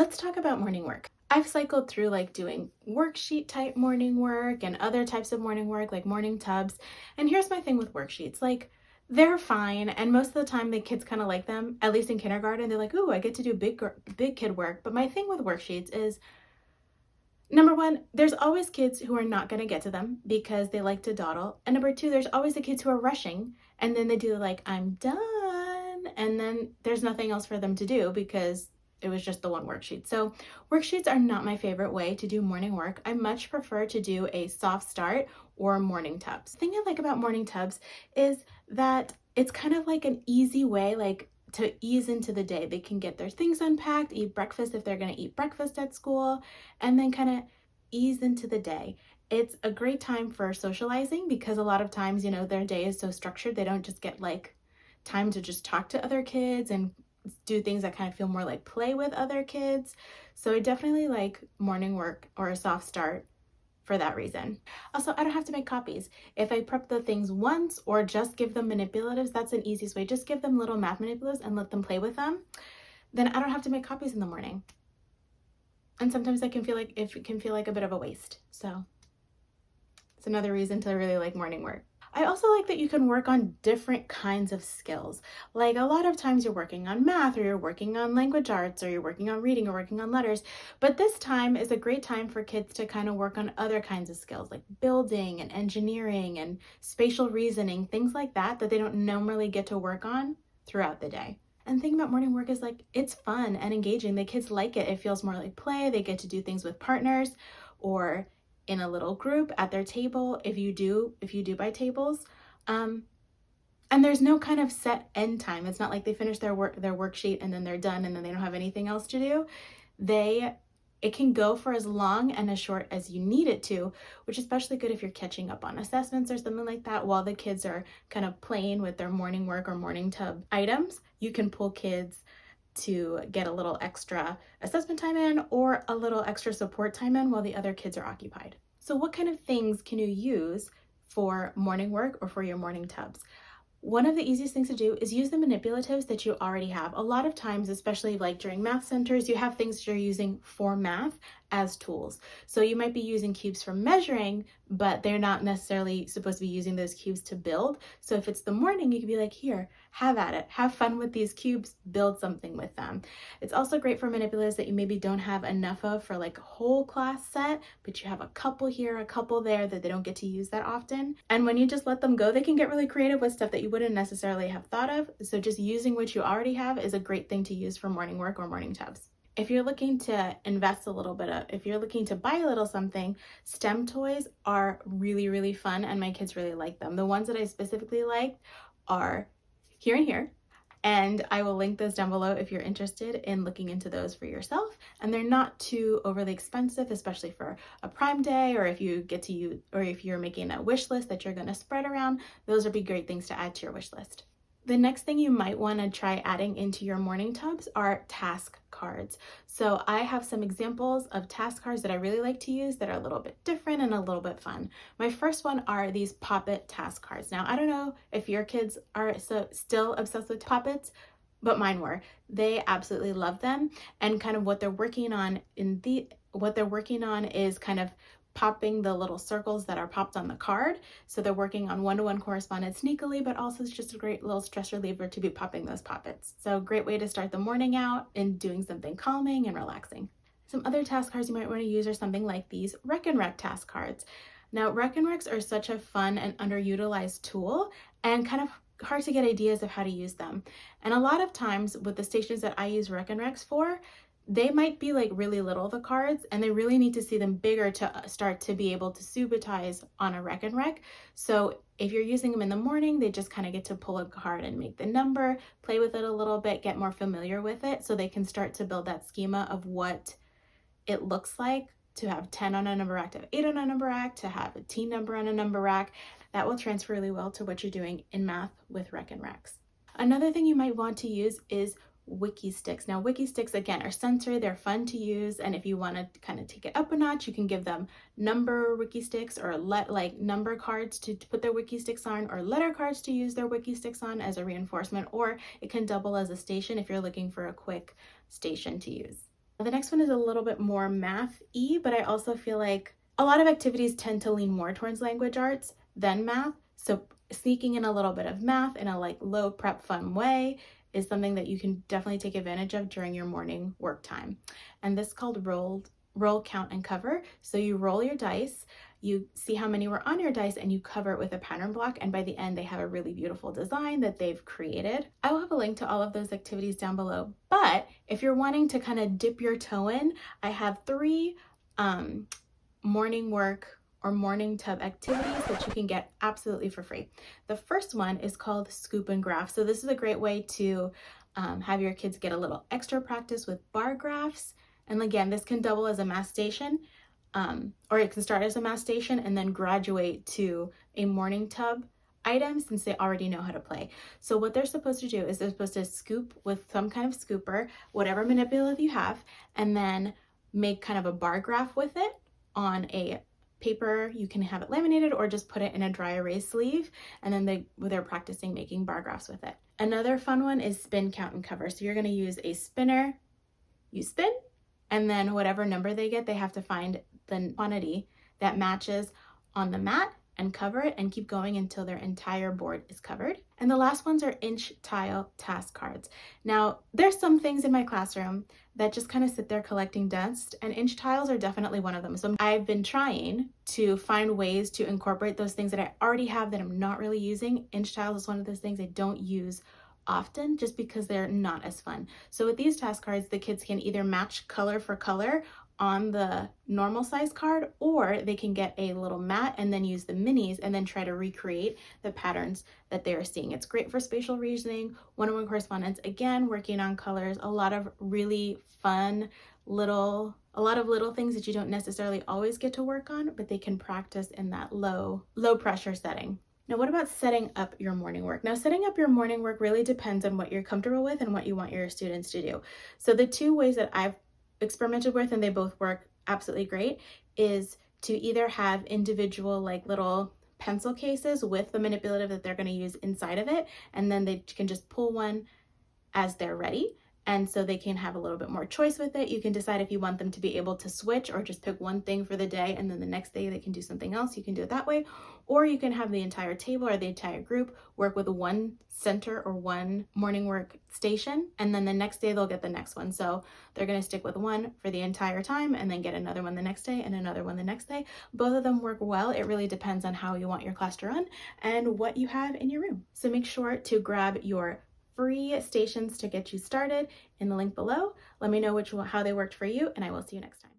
Let's talk about morning work. I've cycled through like doing worksheet type morning work and other types of morning work like morning tubs. And here's my thing with worksheets. Like they're fine, and most of the time the kids kind of like them. At least in kindergarten, they're like, "Ooh, I get to do big kid work." But my thing with worksheets is number one, there's always kids who are not going to get to them because they like to dawdle. And number two, there's always the kids who are rushing and then they do like, "I'm done." And then there's nothing else for them to do because it was just the one worksheet. So worksheets are not my favorite way to do morning work. I much prefer to do a soft start or morning tubs. The thing I like about morning tubs is that it's kind of like an easy way, like to ease into the day. They can get their things unpacked, eat breakfast if they're going to eat breakfast at school, and then kind of ease into the day. It's a great time for socializing because a lot of times, their day is so structured, they don't just get like time to just talk to other kids and do things that kind of feel more like play with other kids. So I definitely like morning work or a soft start for that reason. Also, I don't have to make copies. If I prep the things once or just give them manipulatives, that's an easiest way. Just give them little math manipulatives and let them play with them. Then I don't have to make copies in the morning. And sometimes it can feel like a bit of a waste. So it's another reason to really like morning work. I also like that you can work on different kinds of skills. Like a lot of times you're working on math or you're working on language arts or you're working on reading or working on letters. But this time is a great time for kids to kind of work on other kinds of skills like building and engineering and spatial reasoning, things like that they don't normally get to work on throughout the day. And the thing about morning work is like it's fun and engaging. The kids like it. It feels more like play. They get to do things with partners or in a little group at their table if you do by tables. And there's no kind of set end time. It's not like they finish their worksheet and then they're done and then they don't have anything else to do. It can go for as long and as short as you need it to, which is especially good if you're catching up on assessments or something like that while the kids are kind of playing with their morning work or morning tub items. You can pull kids to get a little extra assessment time in or a little extra support time in while the other kids are occupied. So what kind of things can you use for morning work or for your morning tubs? One of the easiest things to do is use the manipulatives that you already have. A lot of times, especially like during math centers, you have things that you're using for math as tools. So you might be using cubes for measuring, but they're not necessarily supposed to be using those cubes to build. So if it's the morning, you could be like, here, have at it. Have fun with these cubes, build something with them. It's also great for manipulatives that you maybe don't have enough of for like a whole class set, but you have a couple here, a couple there that they don't get to use that often. And when you just let them go, they can get really creative with stuff that you wouldn't necessarily have thought of. So just using what you already have is a great thing to use for morning work or morning tubs. If you're looking to invest a little bit if you're looking to buy a little something, STEM toys are really, really fun and my kids really like them. The ones that I specifically like are here and here. And I will link those down below if you're interested in looking into those for yourself. And they're not too overly expensive, especially for a Prime Day or if you get to use, or if you're making a wish list that you're going to spread around. Those would be great things to add to your wish list. The next thing you might want to try adding into your morning tubs are task cards. So I have some examples of task cards that I really like to use that are a little bit different and a little bit fun. My first one are these Pop-It task cards. Now, I don't know if your kids are still obsessed with Pop-Its, but mine were. They absolutely love them, and kind of what they're working on is kind of popping the little circles that are popped on the card. So they're working on one-to-one correspondence sneakily, but also it's just a great little stress reliever to be popping those Pop-Its. So great way to start the morning out and doing something calming and relaxing. Some other task cards you might want to use are something like these Rec and Rec task cards. Now, Rec and Recs are such a fun and underutilized tool and kind of hard to get ideas of how to use them. And a lot of times with the stations that I use Rec and Recs for, they might be like really little, the cards, and they really need to see them bigger to start to be able to subitize on a Rec and Rec. So if you're using them in the morning, they just kind of get to pull a card and make the number, play with it a little bit, get more familiar with it so they can start to build that schema of what it looks like to have 10 on a number rack, to have 8 on a number rack, to have a T number on a number rack. That will transfer really well to what you're doing in math with Rec and Recs. Another thing you might want to use is wiki sticks. Now, wiki sticks, again, are sensory, they're fun to use, and if you want to kind of take it up a notch, you can give them number wiki sticks or like number cards to put their wiki sticks on, or letter cards to use their wiki sticks on as a reinforcement, or it can double as a station if you're looking for a quick station to use. The next one is a little bit more math-y, but I also feel like a lot of activities tend to lean more towards language arts than math. So sneaking in a little bit of math in a like low prep fun way is something that you can definitely take advantage of during your morning work time. And this is called roll, count, and cover. So you roll your dice, you see how many were on your dice, and you cover it with a pattern block, and by the end they have a really beautiful design that they've created. I will have a link to all of those activities down below, but if you're wanting to kind of dip your toe in, I have 3 morning work or morning tub activities that you can get absolutely for free. The first one is called Scoop and Graph. So this is a great way to have your kids get a little extra practice with bar graphs. And again, this can double as a math station, or it can start as a math station and then graduate to a morning tub item since they already know how to play. So what they're supposed to do is they're supposed to scoop with some kind of scooper, whatever manipulative you have, and then make kind of a bar graph with it on a paper. You can have it laminated or just put it in a dry erase sleeve, and then they're practicing making bar graphs with it. Another fun one is spin, count, and cover. So you're going to use a spinner, you spin, and then whatever number they get, they have to find the quantity that matches on the mat and cover it and keep going until their entire board is covered. And the last ones are inch tile task cards. Now, there's some things in my classroom that just kind of sit there collecting dust, and inch tiles are definitely one of them. So I've been trying to find ways to incorporate those things that I already have that I'm not really using. Inch tiles is one of those things I don't use often just because they're not as fun. So with these task cards, the kids can either match color for color on the normal size card, or they can get a little mat and then use the minis and then try to recreate the patterns that they are seeing. It's great for spatial reasoning, one-on-one correspondence, again, working on colors, a lot of really fun a lot of little things that you don't necessarily always get to work on, but they can practice in that low pressure setting. Now, what about setting up your morning work? Now, setting up your morning work really depends on what you're comfortable with and what you want your students to do. So the 2 ways that I've experimented with, and they both work absolutely great, is to either have individual like little pencil cases with the manipulative that they're going to use inside of it, and then they can just pull one as they're ready. And so they can have a little bit more choice with it. You can decide if you want them to be able to switch or just pick one thing for the day, and then the next day they can do something else. You can do it that way. Or you can have the entire table or the entire group work with one center or one morning work station, and then the next day they'll get the next one. So they're going to stick with one for the entire time and then get another one the next day and another one the next day. Both of them work well. It really depends on how you want your class to run and what you have in your room. So make sure to grab your free stations to get you started in the link below. Let me know how they worked for you, and I will see you next time.